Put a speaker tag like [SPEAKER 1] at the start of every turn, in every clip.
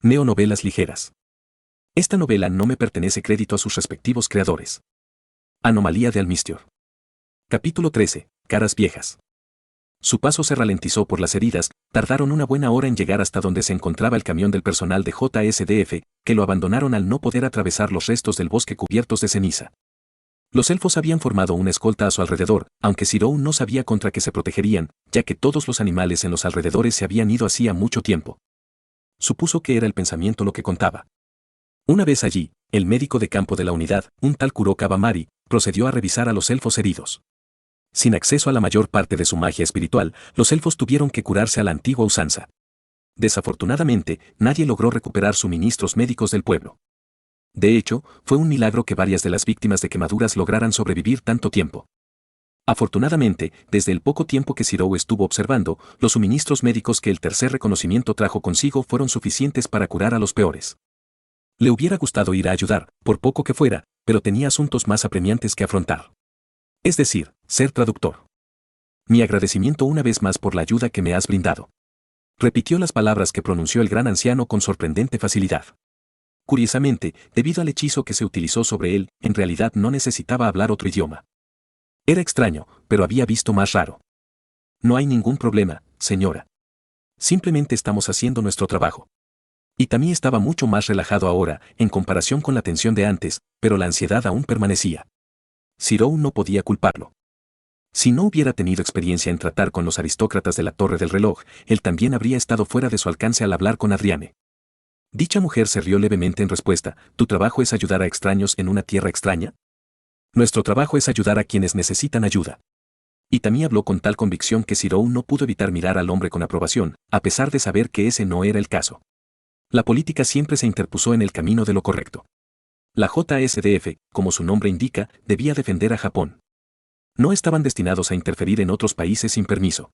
[SPEAKER 1] Neonovelas ligeras. Esta novela no me pertenece crédito a sus respectivos creadores. Anomalía de Almistior. Capítulo 13. Caras viejas. Su paso se ralentizó por las heridas, tardaron una buena hora en llegar hasta donde se encontraba el camión del personal de JSDF, que lo abandonaron al no poder atravesar los restos del bosque cubiertos de ceniza. Los elfos habían formado una escolta a su alrededor, aunque Sirou no sabía contra qué se protegerían, ya que todos los animales en los alrededores se habían ido hacía mucho tiempo. Supuso que era el pensamiento lo que contaba. Una vez allí, el médico de campo de la unidad, un tal Kuroka Bamari, procedió a revisar a los elfos heridos. Sin acceso a la mayor parte de su magia espiritual, los elfos tuvieron que curarse a la antigua usanza. Desafortunadamente, nadie logró recuperar suministros médicos del pueblo. De hecho, fue un milagro que varias de las víctimas de quemaduras lograran sobrevivir tanto tiempo. Afortunadamente, desde el poco tiempo que Sirou estuvo observando, los suministros médicos que el tercer reconocimiento trajo consigo fueron suficientes para curar a los peores. Le hubiera gustado ir a ayudar, por poco que fuera, pero tenía asuntos más apremiantes que afrontar. Es decir, ser traductor. Mi agradecimiento una vez más por la ayuda que me has brindado. Repitió las palabras que pronunció el gran anciano con sorprendente facilidad. Curiosamente, debido al hechizo que se utilizó sobre él, en realidad no necesitaba hablar otro idioma. Era extraño, pero había visto más raro. No hay ningún problema, señora. Simplemente estamos haciendo nuestro trabajo. Itami estaba mucho más relajado ahora, en comparación con la tensión de antes, pero la ansiedad aún permanecía. Sirou no podía culparlo. Si no hubiera tenido experiencia en tratar con los aristócratas de la Torre del Reloj, él también habría estado fuera de su alcance al hablar con Adriane. Dicha mujer se rió levemente en respuesta. ¿Tu trabajo es ayudar a extraños en una tierra extraña? Nuestro trabajo es ayudar a quienes necesitan ayuda. Itami habló con tal convicción que Sirou no pudo evitar mirar al hombre con aprobación, a pesar de saber que ese no era el caso. La política siempre se interpuso en el camino de lo correcto. La JSDF, como su nombre indica, debía defender a Japón. No estaban destinados a interferir en otros países sin permiso.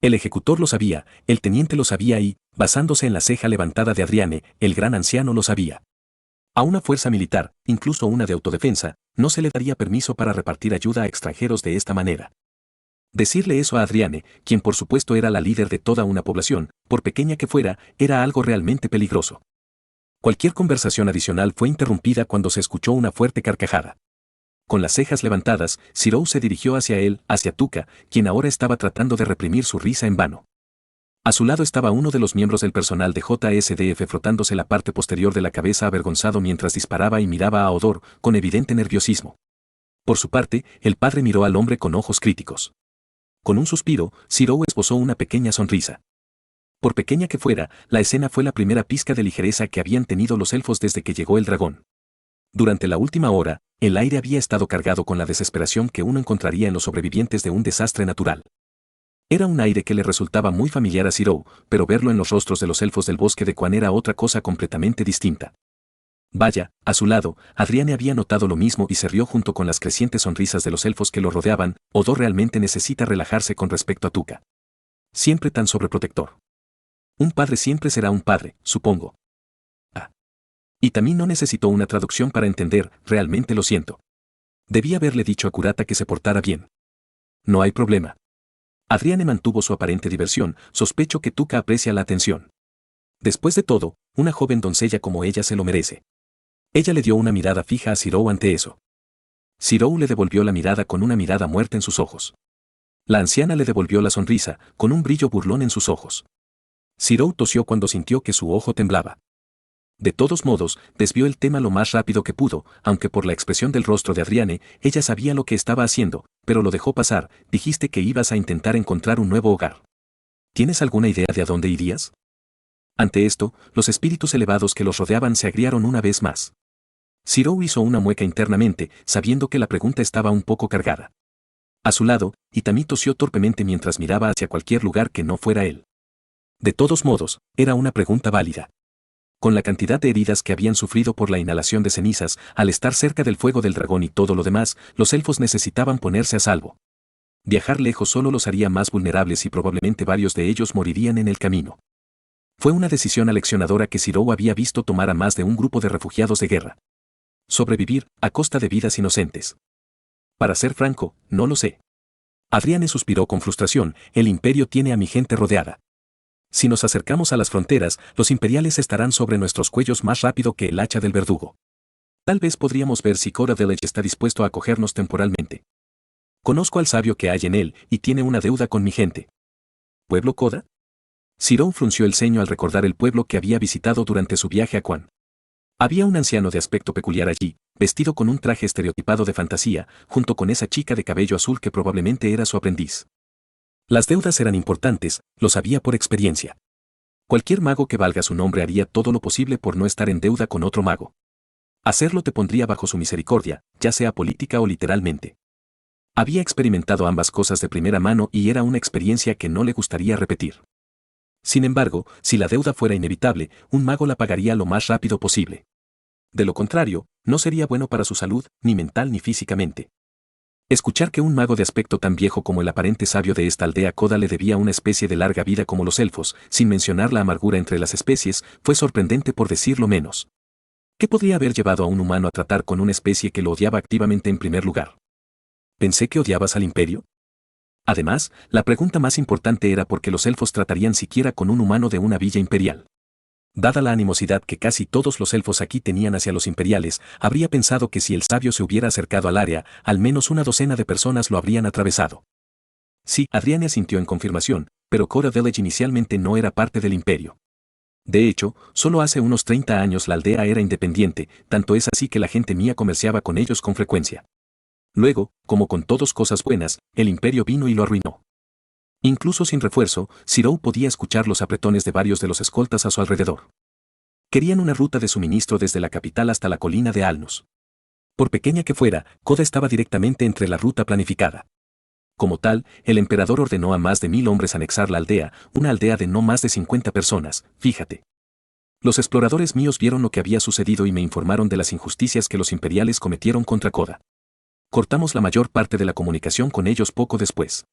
[SPEAKER 1] El ejecutor lo sabía, el teniente lo sabía y, basándose en la ceja levantada de Adriane, el gran anciano lo sabía. A una fuerza militar, incluso una de autodefensa, no se le daría permiso para repartir ayuda a extranjeros de esta manera. Decirle eso a Adriane, quien por supuesto era la líder de toda una población, por pequeña que fuera, era algo realmente peligroso. Cualquier conversación adicional fue interrumpida cuando se escuchó una fuerte carcajada. Con las cejas levantadas, Sirou se dirigió hacia él, hacia Tuka, quien ahora estaba tratando de reprimir su risa en vano. A su lado estaba uno de los miembros del personal de JSDF frotándose la parte posterior de la cabeza avergonzado mientras disparaba y miraba a Odor, con evidente nerviosismo. Por su parte, el padre miró al hombre con ojos críticos. Con un suspiro, Sirou esbozó una pequeña sonrisa. Por pequeña que fuera, la escena fue la primera pizca de ligereza que habían tenido los elfos desde que llegó el dragón. Durante la última hora, el aire había estado cargado con la desesperación que uno encontraría en los sobrevivientes de un desastre natural. Era un aire que le resultaba muy familiar a Sirou, pero verlo en los rostros de los elfos del bosque de Quan era otra cosa completamente distinta. Vaya, a su lado, Adriane había notado lo mismo y se rió junto con las crecientes sonrisas de los elfos que lo rodeaban. Odor realmente necesita relajarse con respecto a Tuka. Siempre tan sobreprotector. Un padre siempre será un padre, supongo. Itami no necesitó una traducción para entender, realmente lo siento. Debía haberle dicho a Kurata que se portara bien. No hay problema. Adriane mantuvo su aparente diversión, sospecho que Tuka aprecia la atención. Después de todo, una joven doncella como ella se lo merece. Ella le dio una mirada fija a Sirou ante eso. Sirou le devolvió la mirada con una mirada muerta en sus ojos. La anciana le devolvió la sonrisa, con un brillo burlón en sus ojos. Sirou tosió cuando sintió que su ojo temblaba. De todos modos, desvió el tema lo más rápido que pudo, aunque por la expresión del rostro de Adriane, ella sabía lo que estaba haciendo, pero lo dejó pasar. Dijiste que ibas a intentar encontrar un nuevo hogar. ¿Tienes alguna idea de a dónde irías? Ante esto, los espíritus elevados que los rodeaban se agriaron una vez más. Sirou hizo una mueca internamente, sabiendo que la pregunta estaba un poco cargada. A su lado, Itami tosió torpemente mientras miraba hacia cualquier lugar que no fuera él. De todos modos, era una pregunta válida. Con la cantidad de heridas que habían sufrido por la inhalación de cenizas, al estar cerca del fuego del dragón y todo lo demás, los elfos necesitaban ponerse a salvo. Viajar lejos solo los haría más vulnerables y probablemente varios de ellos morirían en el camino. Fue una decisión aleccionadora que Sirou había visto tomar a más de un grupo de refugiados de guerra. Sobrevivir, a costa de vidas inocentes. Para ser franco, no lo sé. Adriane suspiró con frustración. El imperio tiene a mi gente rodeada. Si nos acercamos a las fronteras, los imperiales estarán sobre nuestros cuellos más rápido que el hacha del verdugo. Tal vez podríamos ver si Coda Village está dispuesto a acogernos temporalmente. Conozco al sabio que hay en él y tiene una deuda con mi gente. ¿Pueblo Coda? Sirou frunció el ceño al recordar el pueblo que había visitado durante su viaje a Quan. Había un anciano de aspecto peculiar allí, vestido con un traje estereotipado de fantasía, junto con esa chica de cabello azul que probablemente era su aprendiz. Las deudas eran importantes, lo sabía por experiencia. Cualquier mago que valga su nombre haría todo lo posible por no estar en deuda con otro mago. Hacerlo te pondría bajo su misericordia, ya sea política o literalmente. Había experimentado ambas cosas de primera mano y era una experiencia que no le gustaría repetir. Sin embargo, si la deuda fuera inevitable, un mago la pagaría lo más rápido posible. De lo contrario, no sería bueno para su salud, ni mental ni físicamente. Escuchar que un mago de aspecto tan viejo como el aparente sabio de esta aldea Coda le debía una especie de larga vida como los elfos, sin mencionar la amargura entre las especies, fue sorprendente por decirlo menos. ¿Qué podría haber llevado a un humano a tratar con una especie que lo odiaba activamente en primer lugar? ¿Pensé que odiabas al imperio? Además, la pregunta más importante era por qué los elfos tratarían siquiera con un humano de una villa imperial. Dada la animosidad que casi todos los elfos aquí tenían hacia los imperiales, habría pensado que si el sabio se hubiera acercado al área, al menos una docena de personas lo habrían atravesado. Sí, Adriane asintió en confirmación, pero Coda Village inicialmente no era parte del imperio. De hecho, solo hace unos 30 años la aldea era independiente, tanto es así que la gente mía comerciaba con ellos con frecuencia. Luego, como con todas cosas buenas, el imperio vino y lo arruinó. Incluso sin refuerzo, Sirou podía escuchar los apretones de varios de los escoltas a su alrededor. Querían una ruta de suministro desde la capital hasta la colina de Alnus. Por pequeña que fuera, Coda estaba directamente entre la ruta planificada. Como tal, el emperador ordenó a más de 1000 hombres anexar la aldea, una aldea de no más de 50 personas, fíjate. Los exploradores míos vieron lo que había sucedido y me informaron de las injusticias que los imperiales cometieron contra Coda. Cortamos la mayor parte de la comunicación con ellos poco después.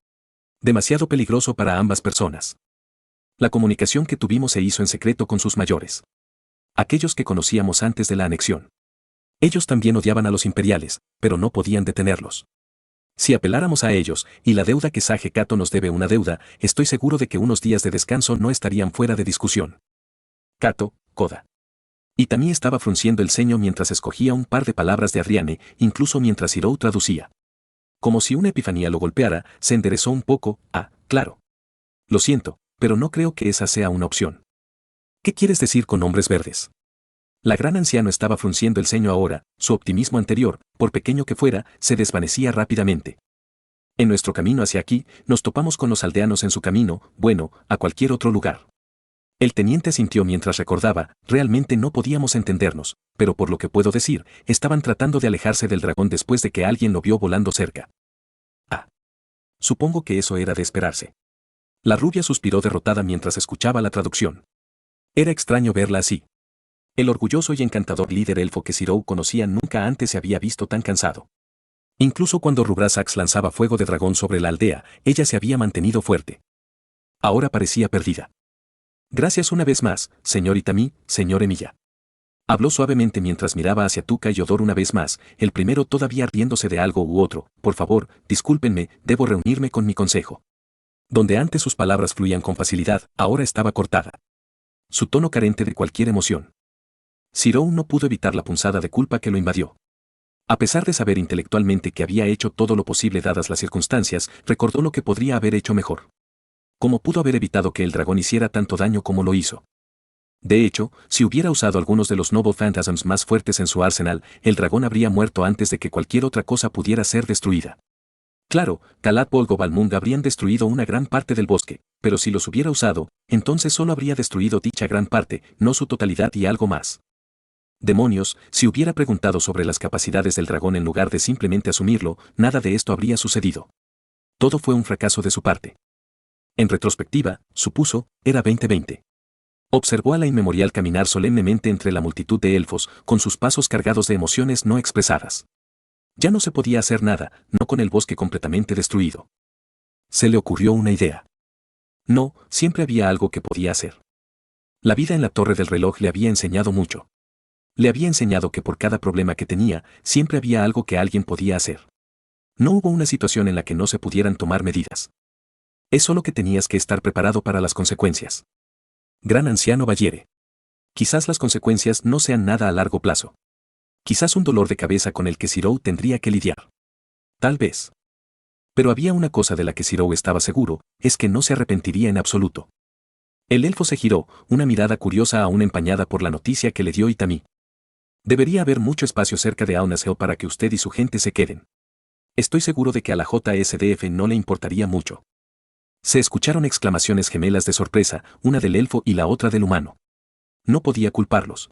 [SPEAKER 1] Demasiado peligroso para ambas personas. La comunicación que tuvimos se hizo en secreto con sus mayores. Aquellos que conocíamos antes de la anexión. Ellos también odiaban a los imperiales, pero no podían detenerlos. Si apeláramos a ellos, y la deuda que Sage Kato nos debe una deuda, estoy seguro de que unos días de descanso no estarían fuera de discusión. Kato, Coda. Itami estaba frunciendo el ceño mientras escogía un par de palabras de Adriane, incluso mientras Sirou traducía. Como si una epifanía lo golpeara, se enderezó un poco. Claro. Lo siento, pero no creo que esa sea una opción. ¿Qué quieres decir con hombres verdes? La gran anciano estaba frunciendo el ceño ahora, su optimismo anterior, por pequeño que fuera, se desvanecía rápidamente. En nuestro camino hacia aquí, nos topamos con los aldeanos en su camino, bueno, a cualquier otro lugar. El teniente asintió mientras recordaba, realmente no podíamos entendernos, pero por lo que puedo decir, estaban tratando de alejarse del dragón después de que alguien lo vio volando cerca. Supongo que eso era de esperarse. La rubia suspiró derrotada mientras escuchaba la traducción. Era extraño verla así. El orgulloso y encantador líder elfo que Sirou conocía nunca antes se había visto tan cansado. Incluso cuando Rubrasax lanzaba fuego de dragón sobre la aldea, ella se había mantenido fuerte. Ahora parecía perdida. Gracias una vez más, señor Itami, señor Emiya. Habló suavemente mientras miraba hacia Tuca y Odor una vez más, el primero todavía riéndose de algo u otro. Por favor, discúlpenme, debo reunirme con mi consejo. Donde antes sus palabras fluían con facilidad, ahora estaba cortada. Su tono carente de cualquier emoción. Sirou no pudo evitar la punzada de culpa que lo invadió. A pesar de saber intelectualmente que había hecho todo lo posible dadas las circunstancias, recordó lo que podría haber hecho mejor. ¿Cómo pudo haber evitado que el dragón hiciera tanto daño como lo hizo? De hecho, si hubiera usado algunos de los Noble Phantasms más fuertes en su arsenal, el dragón habría muerto antes de que cualquier otra cosa pudiera ser destruida. Claro, Talat Bolg o Balmung habrían destruido una gran parte del bosque, pero si los hubiera usado, entonces solo habría destruido dicha gran parte, no su totalidad y algo más. Demonios, si hubiera preguntado sobre las capacidades del dragón en lugar de simplemente asumirlo, nada de esto habría sucedido. Todo fue un fracaso de su parte. En retrospectiva, supuso, era 2020. Observó a la inmemorial caminar solemnemente entre la multitud de elfos, con sus pasos cargados de emociones no expresadas. Ya no se podía hacer nada, no con el bosque completamente destruido. Se le ocurrió una idea. No, siempre había algo que podía hacer. La vida en la torre del reloj le había enseñado mucho. Le había enseñado que por cada problema que tenía, siempre había algo que alguien podía hacer. No hubo una situación en la que no se pudieran tomar medidas. Es solo que tenías que estar preparado para las consecuencias. gran anciano Bayere. Quizás las consecuencias no sean nada a largo plazo. Quizás un dolor de cabeza con el que Zirou tendría que lidiar. Tal vez. Pero había una cosa de la que Zirou estaba seguro, es que no se arrepentiría en absoluto. El elfo se giró, una mirada curiosa aún empañada por la noticia que le dio Itami. Debería haber mucho espacio cerca de Aunaseo para que usted y su gente se queden. Estoy seguro de que a la JSDF no le importaría mucho. Se escucharon exclamaciones gemelas de sorpresa, una del elfo y la otra del humano. No podía culparlos.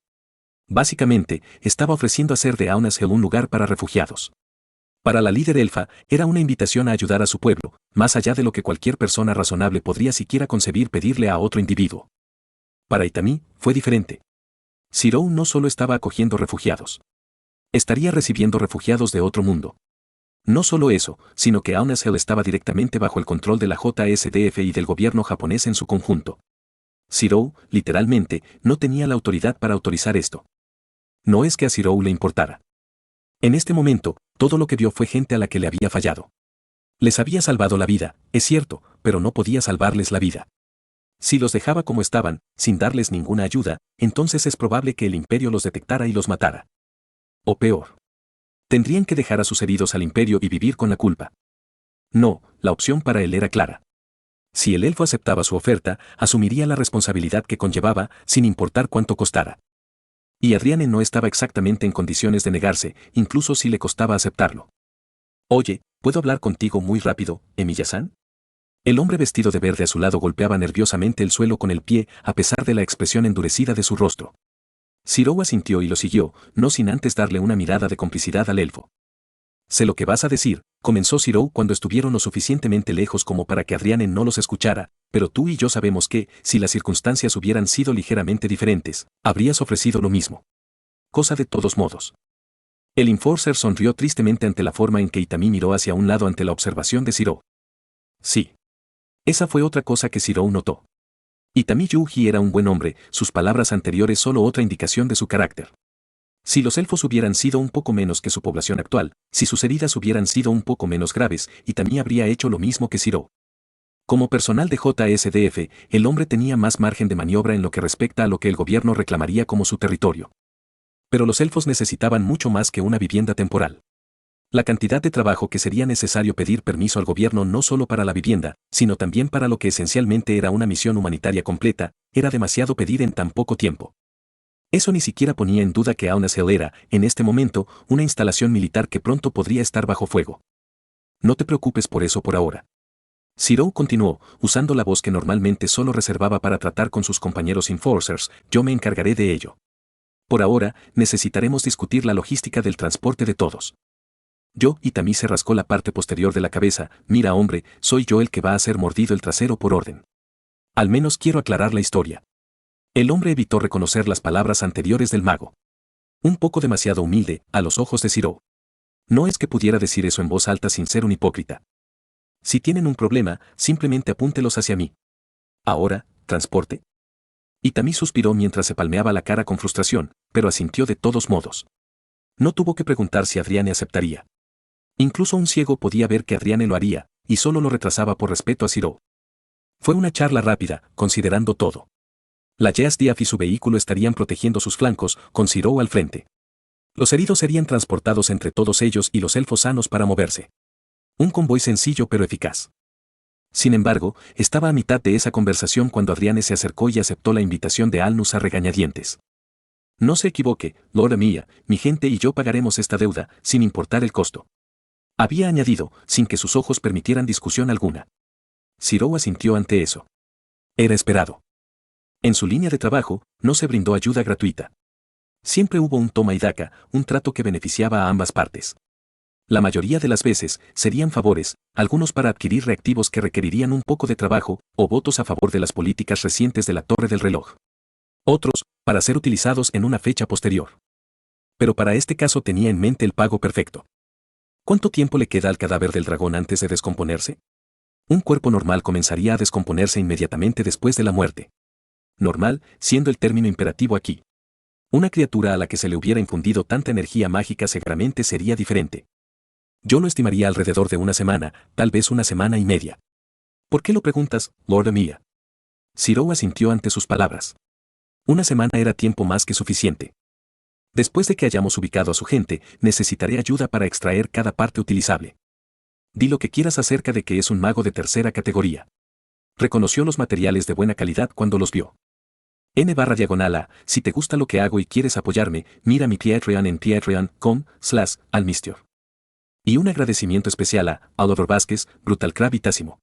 [SPEAKER 1] Básicamente, estaba ofreciendo hacer de Aunaseo un lugar para refugiados. Para la líder elfa, era una invitación a ayudar a su pueblo, más allá de lo que cualquier persona razonable podría siquiera concebir pedirle a otro individuo. Para Itami, fue diferente. Zirou no solo estaba acogiendo refugiados. Estaría recibiendo refugiados de otro mundo. No solo eso, sino que Aunaseo estaba directamente bajo el control de la JSDF y del gobierno japonés en su conjunto. Zirou, literalmente, no tenía la autoridad para autorizar esto. No es que a Zirou le importara. En este momento, todo lo que vio fue gente a la que le había fallado. Les había salvado la vida, es cierto, pero no podía salvarles la vida. Si los dejaba como estaban, sin darles ninguna ayuda, entonces es probable que el imperio los detectara y los matara. O peor. Tendrían que dejar a sus heridos al imperio y vivir con la culpa. No, la opción para él era clara. Si el elfo aceptaba su oferta, asumiría la responsabilidad que conllevaba, sin importar cuánto costara. Y Adriane no estaba exactamente en condiciones de negarse, incluso si le costaba aceptarlo. Oye, ¿puedo hablar contigo muy rápido, Emiya-san? El hombre vestido de verde a su lado golpeaba nerviosamente el suelo con el pie, a pesar de la expresión endurecida de su rostro. Zirou asintió y lo siguió, no sin antes darle una mirada de complicidad al elfo. Sé lo que vas a decir, comenzó Zirou cuando estuvieron lo suficientemente lejos como para que Adriane no los escuchara, pero tú y yo sabemos que, si las circunstancias hubieran sido ligeramente diferentes, habrías ofrecido lo mismo. Cosa de todos modos. El Enforcer sonrió tristemente ante la forma en que Itami miró hacia un lado ante la observación de Zirou. Sí. Esa fue otra cosa que Zirou notó. Itami Yuji era un buen hombre, sus palabras anteriores solo otra indicación de su carácter. Si los elfos hubieran sido un poco menos que su población actual, si sus heridas hubieran sido un poco menos graves, Itami habría hecho lo mismo que Zirou. Como personal de JSDF, el hombre tenía más margen de maniobra en lo que respecta a lo que el gobierno reclamaría como su territorio. Pero los elfos necesitaban mucho más que una vivienda temporal. La cantidad de trabajo que sería necesario pedir permiso al gobierno no solo para la vivienda, sino también para lo que esencialmente era una misión humanitaria completa, era demasiado pedir en tan poco tiempo. Eso ni siquiera ponía en duda que Aunaseo era, en este momento, una instalación militar que pronto podría estar bajo fuego. No te preocupes por eso por ahora. Zirou continuó, usando la voz que normalmente solo reservaba para tratar con sus compañeros Enforcers, yo me encargaré de ello. Por ahora, necesitaremos discutir la logística del transporte de todos. Itami se rascó la parte posterior de la cabeza, mira hombre, soy yo el que va a ser mordido el trasero por orden. Al menos quiero aclarar la historia. El hombre evitó reconocer las palabras anteriores del mago. Un poco demasiado humilde, a los ojos de Zirou. No es que pudiera decir eso en voz alta sin ser un hipócrita. Si tienen un problema, simplemente apúntelos hacia mí. Ahora, ¿transporte? Itami suspiró mientras se palmeaba la cara con frustración, pero asintió de todos modos. No tuvo que preguntar si Adriane aceptaría. Incluso un ciego podía ver que Adriane lo haría, y solo lo retrasaba por respeto a Zirou. Fue una charla rápida, considerando todo. La Diaf y su vehículo estarían protegiendo sus flancos, con Zirou al frente. Los heridos serían transportados entre todos ellos y los elfos sanos para moverse. Un convoy sencillo pero eficaz. Sin embargo, estaba a mitad de esa conversación cuando Adriane se acercó y aceptó la invitación de Alnus a regañadientes. No se equivoque, Lord Mía, mi gente y yo pagaremos esta deuda, sin importar el costo. Había añadido, sin que sus ojos permitieran discusión alguna. Zirou asintió ante eso. Era esperado. En su línea de trabajo, no se brindó ayuda gratuita. Siempre hubo un toma y daca, un trato que beneficiaba a ambas partes. La mayoría de las veces, serían favores, algunos para adquirir reactivos que requerirían un poco de trabajo, o votos a favor de las políticas recientes de la Torre del Reloj. Otros, para ser utilizados en una fecha posterior. Pero para este caso tenía en mente el pago perfecto. ¿Cuánto tiempo le queda al cadáver del dragón antes de descomponerse? Un cuerpo normal comenzaría a descomponerse inmediatamente después de la muerte. Normal, siendo el término imperativo aquí. Una criatura a la que se le hubiera infundido tanta energía mágica seguramente sería diferente. Yo lo estimaría alrededor de una semana, tal vez una semana y media. ¿Por qué lo preguntas, Lord Mía? Zero asintió ante sus palabras. Una semana era tiempo más que suficiente. Después de que hayamos ubicado a su gente, necesitaré ayuda para extraer cada parte utilizable. Di lo que quieras acerca de que es un mago de tercera categoría. Reconoció los materiales de buena calidad cuando los vio. N/A, si te gusta lo que hago y quieres apoyarme, mira mi Patreon en patreon.com/almistior. Y un agradecimiento especial a Oliver Vázquez, Brutal Crab y Tásimo.